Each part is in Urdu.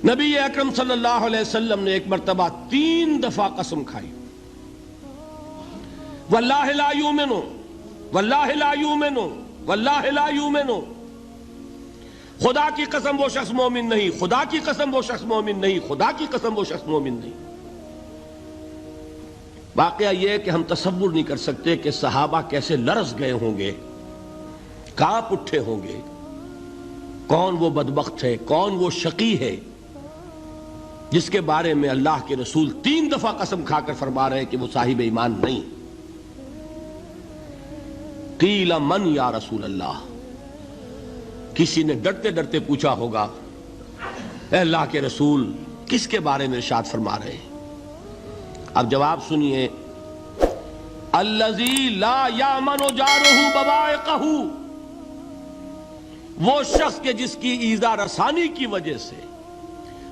نبی اکرم صلی اللہ علیہ وسلم نے ایک مرتبہ 3 دفعہ قسم کھائی، واللہ لا یؤمنو، واللہ لا یؤمنو، واللہ لا یؤمنو، خدا کی قسم وہ شخص مومن نہیں، خدا کی قسم وہ شخص مومن نہیں، خدا کی قسم وہ شخص مومن نہیں۔ واقعہ یہ ہے کہ ہم تصور نہیں کر سکتے کہ صحابہ کیسے لرز گئے ہوں گے، کانپ اٹھے ہوں گے، کون وہ بدبخت ہے، کون وہ شقی ہے جس کے بارے میں اللہ کے رسول 3 دفعہ قسم کھا کر فرما رہے ہیں کہ وہ صاحب ایمان نہیں۔ قیل من یا رسول اللہ، کسی نے ڈرتے ڈرتے پوچھا ہوگا اے اللہ کے رسول کس کے بارے میں ارشاد فرما رہے ہیں؟ اب جواب سنیے، الذی لا یامن جارہ بوائقہ، وہ شخص کے جس کی ایذا رسانی کی وجہ سے،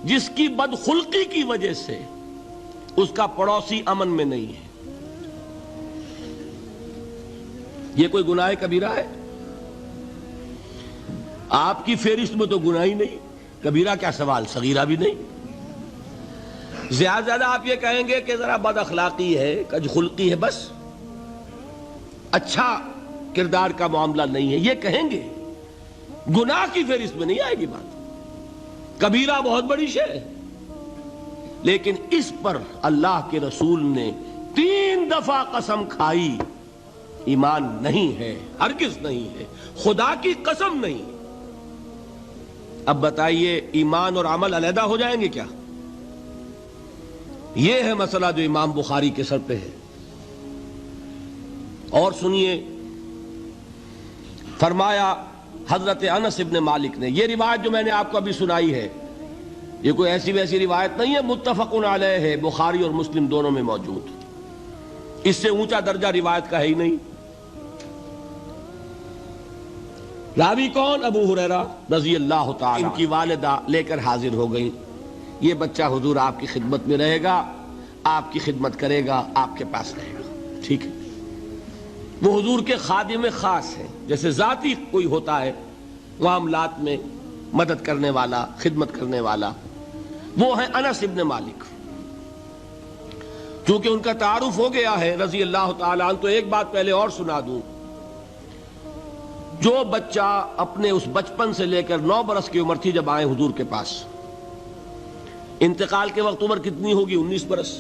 جس کی بدخلقی کی وجہ سے اس کا پڑوسی امن میں نہیں ہے۔ یہ کوئی گناہ کبیرہ ہے؟ آپ کی فہرست میں تو گناہ ہی نہیں، کبیرہ کیا سوال، صغیرہ بھی نہیں۔ زیادہ آپ یہ کہیں گے کہ ذرا بد اخلاقی ہے، کج خلقی ہے، بس اچھا کردار کا معاملہ نہیں ہے، یہ کہیں گے، گناہ کی فہرست میں نہیں آئے گی بات۔ کبیرہ بہت بڑی شے ہے، لیکن اس پر اللہ کے رسول نے 3 دفعہ قسم کھائی، ایمان نہیں ہے، ہرگز نہیں ہے، خدا کی قسم نہیں۔ اب بتائیے ایمان اور عمل علیحدہ ہو جائیں گے کیا؟ یہ ہے مسئلہ جو امام بخاری کے سر پہ ہے۔ اور سنیے، فرمایا حضرت انس ابن مالک نے، یہ روایت جو میں نے آپ کو ابھی سنائی ہے یہ کوئی ایسی ویسی روایت نہیں ہے، متفق علیہ ہے، بخاری اور مسلم دونوں میں موجود، اس سے اونچا درجہ روایت کا ہے ہی نہیں۔ راوی کون؟ ابو ہریرہ رضی اللہ تعالی، ان کی والدہ لے کر حاضر ہو گئیں، یہ بچہ حضور آپ کی خدمت میں رہے گا، آپ کی خدمت کرے گا، آپ کے پاس رہے گا، ٹھیک ہے۔ وہ حضور کے خادم خاص ہیں، جیسے ذاتی کوئی ہوتا ہے معاملات میں مدد کرنے والا، خدمت کرنے والا، وہ ہیں انس ابن مالک۔ چونکہ ان کا تعارف ہو گیا ہے رضی اللہ تعالیٰ عنہ، تو ایک بات پہلے اور سنا دوں، جو بچہ اپنے اس بچپن سے لے کر 9 برس کی عمر تھی جب آئے حضور کے پاس، انتقال کے وقت عمر کتنی ہوگی؟ 19 برس،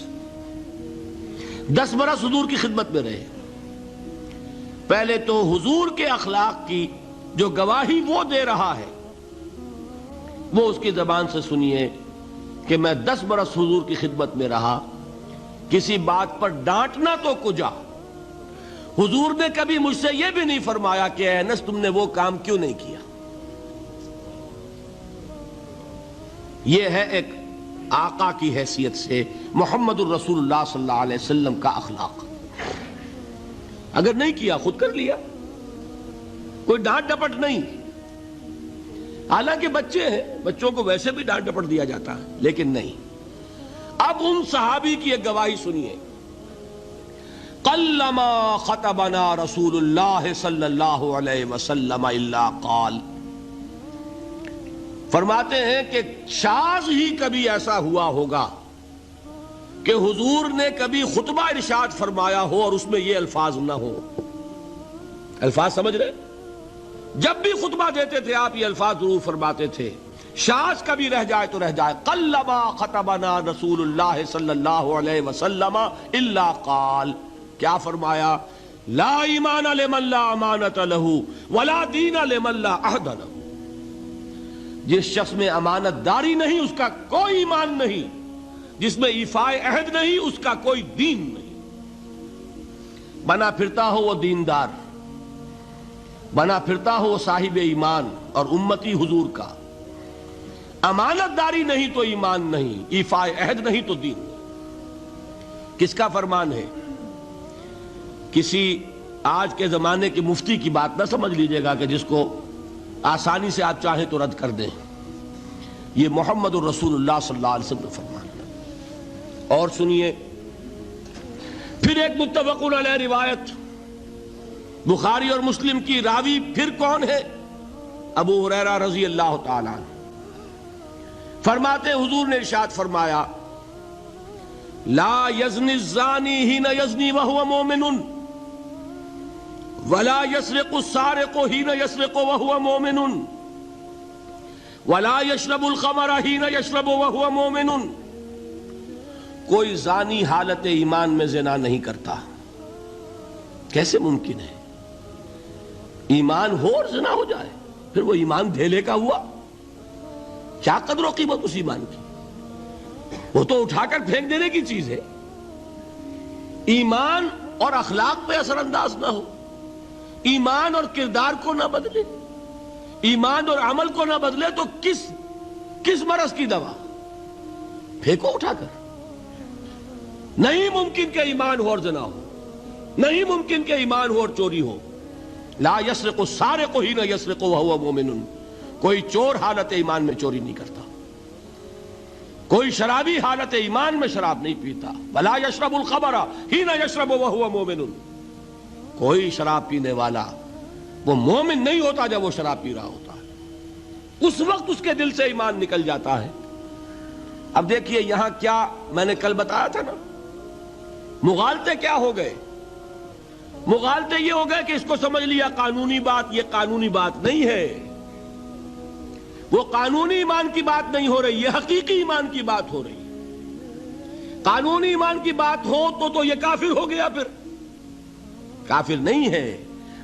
10 برس حضور کی خدمت میں رہے۔ پہلے تو حضور کے اخلاق کی جو گواہی وہ دے رہا ہے وہ اس کی زبان سے سنیے کہ میں 10 برس حضور کی خدمت میں رہا، کسی بات پر ڈانٹنا تو کجا، حضور نے کبھی مجھ سے یہ بھی نہیں فرمایا کہ اے انس تم نے وہ کام کیوں نہیں کیا۔ یہ ہے ایک آقا کی حیثیت سے محمد الرسول اللہ صلی اللہ علیہ وسلم کا اخلاق۔ اگر نہیں کیا خود کر لیا، کوئی ڈانٹ ڈپٹ نہیں، حالانکہ بچے ہیں، بچوں کو ویسے بھی ڈانٹ ڈپٹ دیا جاتا ہے، لیکن نہیں۔ اب ان صحابی کی ایک گواہی سنیے، قلما خطبنا رسول اللہ صلی اللہ علیہ وسلم الا قال، فرماتے ہیں کہ شاذ ہی کبھی ایسا ہوا ہوگا کہ حضور نے کبھی خطبہ ارشاد فرمایا ہو اور اس میں یہ الفاظ نہ ہو۔ الفاظ سمجھ رہے؟ جب بھی خطبہ دیتے تھے آپ یہ الفاظ ضرور فرماتے تھے، شاذ کبھی رہ جائے تو رہ جائے، قلما خطبنا رسول اللہ صلی اللہ علیہ وسلم الا قال، کیا فرمایا؟ لا ایمان لمن لا امانت لہ ولا دین لمن لا عہد لہ، جس شخص میں امانت داری نہیں اس کا کوئی ایمان نہیں، جس میں ایفائے عہد نہیں اس کا کوئی دین نہیں۔ بنا پھرتا ہو وہ دیندار، بنا پھرتا ہو وہ صاحب ایمان اور امتی حضور کا، امانت داری نہیں تو ایمان نہیں، ایفائے عہد نہیں تو دین نہیں۔ کس کا فرمان ہے؟ کسی آج کے زمانے کے مفتی کی بات نہ سمجھ لیجئے گا کہ جس کو آسانی سے آپ چاہیں تو رد کر دیں، یہ محمد الرسول اللہ صلی اللہ علیہ وسلم کا فرمان ہے۔ اور سنیے پھر ایک متفق علیہ روایت بخاری اور مسلم کی، راوی پھر کون ہے؟ ابو ہریرہ رضی اللہ تعالیٰ عنہ۔ فرماتے حضور نے ارشاد فرمایا لا یزنی الزانی حین یزنی وہو مومن ولا یسرق السارق حین یسرق وہو مومن ولا یشرب الخمر حین یشرب وہو مومن. کوئی زانی حالت ایمان میں زنا نہیں کرتا. کیسے ممکن ہے؟ ایمان ہو اور زنا ہو جائے، پھر وہ ایمان دھیلے کا ہوا؟ کیا قدر و قیمت اس ایمان کی؟ وہ تو اٹھا کر پھینک دینے کی چیز ہے. ایمان اور اخلاق پہ اثر انداز نہ ہو، ایمان اور کردار کو نہ بدلے، ایمان اور عمل کو نہ بدلے تو کس مرض کی دوا؟ پھینکو اٹھا کر. نہیں ممکن کہ ایمان ہو اور زنا ہو، نہیں ممکن کہ ایمان ہو اور چوری ہو. لا یسرق السارق حین یسرق وہو مومن. کوئی چور حالت ایمان میں چوری نہیں کرتا، کوئی شرابی حالت ایمان میں شراب نہیں پیتا. ولا یشرب الخمر حین یشرب وہو مومن. کوئی شراب پینے والا وہ مومن نہیں ہوتا جب وہ شراب پی رہا ہوتا ہے، اس وقت اس کے دل سے ایمان نکل جاتا ہے. اب دیکھیے یہاں کیا میں نے کل بتایا تھا نا، مغالطے کیا ہو گئے؟ مغالطے یہ ہو گئے کہ اس کو سمجھ لیا قانونی بات. یہ قانونی بات نہیں ہے، وہ قانونی ایمان کی بات نہیں ہو رہی، یہ حقیقی ایمان کی بات ہو رہی. قانونی ایمان کی بات ہو تو یہ کافر ہو گیا. پھر کافر نہیں ہے.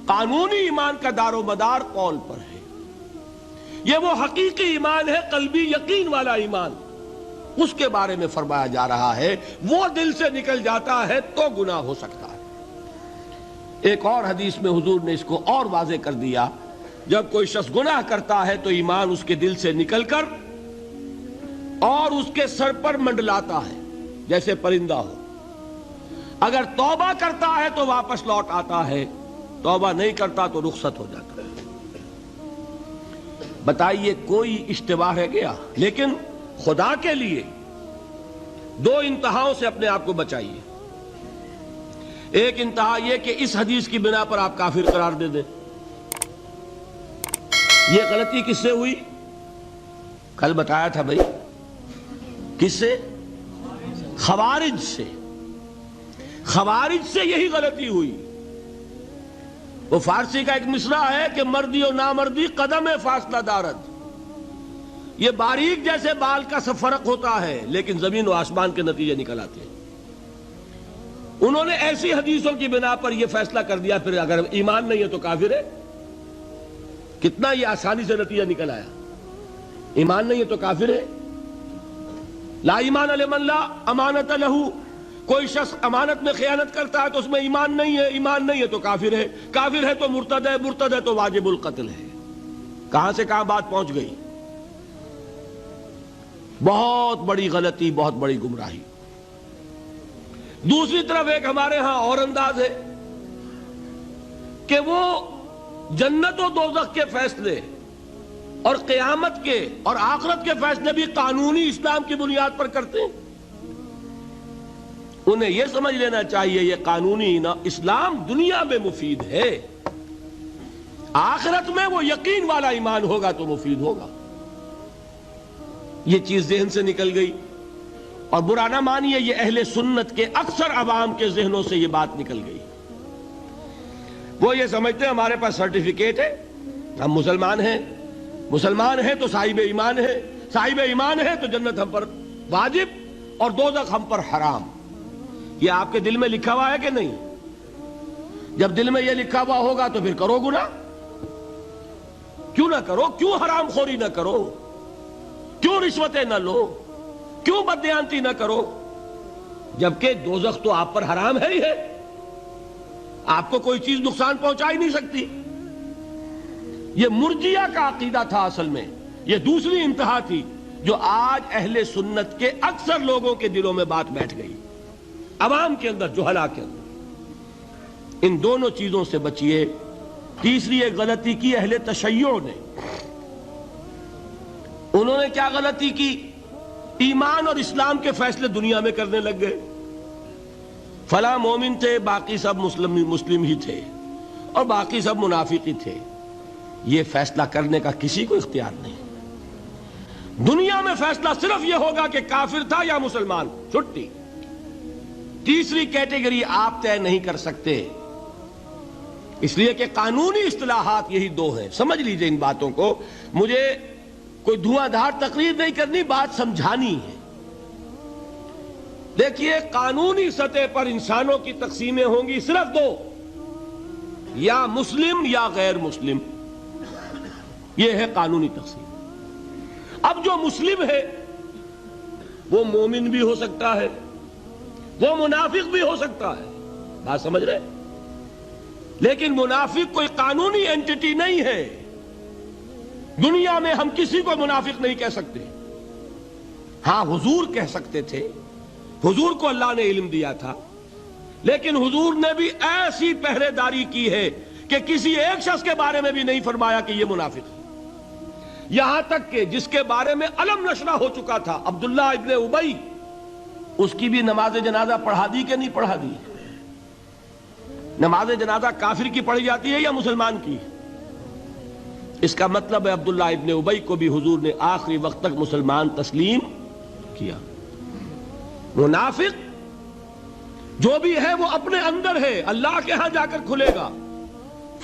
قانونی ایمان کا دار و مدار قول پر ہے. یہ وہ حقیقی ایمان ہے، قلبی یقین والا ایمان. اس کے بارے میں فرمایا جا رہا ہے وہ دل سے نکل جاتا ہے تو گناہ ہو سکتا ہے. ایک اور حدیث میں حضور نے اس کو اور واضح کر دیا، جب کوئی شخص گناہ کرتا ہے تو ایمان اس کے دل سے نکل کر اور اس کے سر پر منڈلاتا ہے جیسے پرندہ ہو. اگر توبہ کرتا ہے تو واپس لوٹ آتا ہے، توبہ نہیں کرتا تو رخصت ہو جاتا ہے. بتائیے کوئی اشتباہ ہے گیا؟ لیکن خدا کے لیے دو انتہاؤں سے اپنے آپ کو بچائیے. ایک انتہا یہ کہ اس حدیث کی بنا پر آپ کافر قرار دے دیں. یہ غلطی کس سے ہوئی؟ کل بتایا تھا بھائی، کس سے؟ خوارج سے. خوارج سے یہی غلطی ہوئی. وہ فارسی کا ایک مصرع ہے کہ مردی و نامردی قدم فاصلہ دارد. یہ باریک جیسے بال کا سا فرق ہوتا ہے لیکن زمین و آسمان کے نتیجے نکل آتے ہیں. انہوں نے ایسی حدیثوں کی بنا پر یہ فیصلہ کر دیا پھر اگر ایمان نہیں ہے تو کافر ہے. کتنا یہ آسانی سے نتیجہ نکل آیا. ایمان نہیں ہے تو کافر ہے. لا ایمان لمن لا امانت لہو. کوئی شخص امانت میں خیانت کرتا ہے تو اس میں ایمان نہیں ہے، ایمان نہیں ہے تو کافر ہے. کافر ہے تو مرتد ہے، مرتد ہے تو واجب القتل ہے. کہاں سے کہاں بات پہنچ گئی؟ بہت بڑی غلطی، بہت بڑی گمراہی. دوسری طرف ایک ہمارے ہاں اور انداز ہے کہ وہ جنت و دوزخ کے فیصلے اور قیامت کے اور آخرت کے فیصلے بھی قانونی اسلام کی بنیاد پر کرتے ہیں. انہیں یہ سمجھ لینا چاہیے یہ قانونی اسلام دنیا میں مفید ہے، آخرت میں وہ یقین والا ایمان ہوگا تو مفید ہوگا. یہ چیز ذہن سے نکل گئی. اور برا نہ مانیے، یہ اہل سنت کے اکثر عوام کے ذہنوں سے یہ بات نکل گئی. وہ یہ سمجھتے ہیں ہمارے پاس سرٹیفکیٹ ہے، ہم مسلمان ہیں، مسلمان ہیں تو صاحب ایمان ہے، صاحب ایمان ہے تو جنت ہم پر واجب اور دوزخ ہم پر حرام. یہ آپ کے دل میں لکھا ہوا ہے کہ نہیں؟ جب دل میں یہ لکھا ہوا ہوگا تو پھر کرو گناہ. کیوں نہ کرو؟ کیوں حرام خوری نہ کرو؟ کیوں رشوتیں نہ لو؟ کیوں بددیانتی نہ کرو؟ جبکہ دوزخ تو آپ پر حرام ہے ہی ہے، آپ کو کوئی چیز نقصان پہنچا ہی نہیں سکتی. یہ مرجیہ کا عقیدہ تھا اصل میں. یہ دوسری انتہا تھی جو آج اہل سنت کے اکثر لوگوں کے دلوں میں بات بیٹھ گئی، عوام کے اندر، جہلا کے اندر. ان دونوں چیزوں سے بچیے. تیسری ایک غلطی کی اہل تشیع نے. انہوں نے کیا غلطی کی؟ ایمان اور اسلام کے فیصلے دنیا میں کرنے لگ گئے. فلاں مومن تھے، باقی سب مسلم ہی تھے اور باقی سب منافق ہی تھے. یہ فیصلہ کرنے کا کسی کو اختیار نہیں. دنیا دنیا میں فیصلہ صرف یہ ہوگا کہ کافر تھا یا مسلمان، چھٹی۔ تیسری کیٹیگری آپ طے نہیں کر سکتے، اس لیے کہ قانونی اصطلاحات یہی دو ہیں۔ سمجھ لیجئے ان باتوں کو، مجھے کوئی دھواں دھار تقریر نہیں کرنی، بات سمجھانی ہے۔ دیکھیے، قانونی سطح پر انسانوں کی تقسیمیں ہوں گی صرف دو، یا مسلم یا غیر مسلم، یہ ہے قانونی تقسیم۔ اب جو مسلم ہے وہ مومن بھی ہو سکتا ہے، وہ منافق بھی ہو سکتا ہے، بات سمجھ رہے؟ لیکن منافق کوئی قانونی اینٹی نہیں ہے۔ دنیا میں ہم کسی کو منافق نہیں کہہ سکتے، ہاں حضور کہہ سکتے تھے، حضور کو اللہ نے علم دیا تھا، لیکن حضور نے بھی ایسی پہرے داری کی ہے کہ کسی ایک شخص کے بارے میں بھی نہیں فرمایا کہ یہ منافق ہے۔ یہاں تک کہ جس کے بارے میں علم نشرہ ہو چکا تھا، عبداللہ ابن ابی، اس کی بھی نماز جنازہ پڑھا دی کہ نہیں پڑھا دی؟ نماز جنازہ کافر کی پڑھی جاتی ہے یا مسلمان کی؟ اس کا مطلب ہے عبداللہ ابن ابی کو بھی حضور نے آخری وقت تک مسلمان تسلیم کیا۔ منافق جو بھی ہے وہ اپنے اندر ہے، اللہ کے ہاں جا کر کھلے گا۔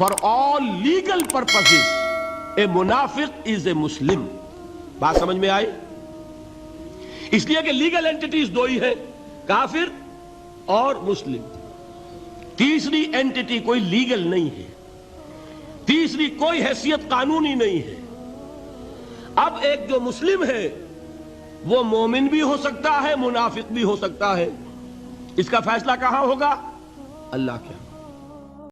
For all legal purposes, a منافق is a Muslim۔ بات سمجھ میں آئی؟ اس لیے کہ لیگل اینٹیٹیز دو ہی ہیں، کافر اور مسلم۔ تیسری اینٹیٹی کوئی لیگل نہیں ہے، تیسری کوئی حیثیت قانونی نہیں ہے۔ اب ایک جو مسلم ہے وہ مومن بھی ہو سکتا ہے، منافق بھی ہو سکتا ہے، اس کا فیصلہ کہاں ہوگا؟ اللہ کے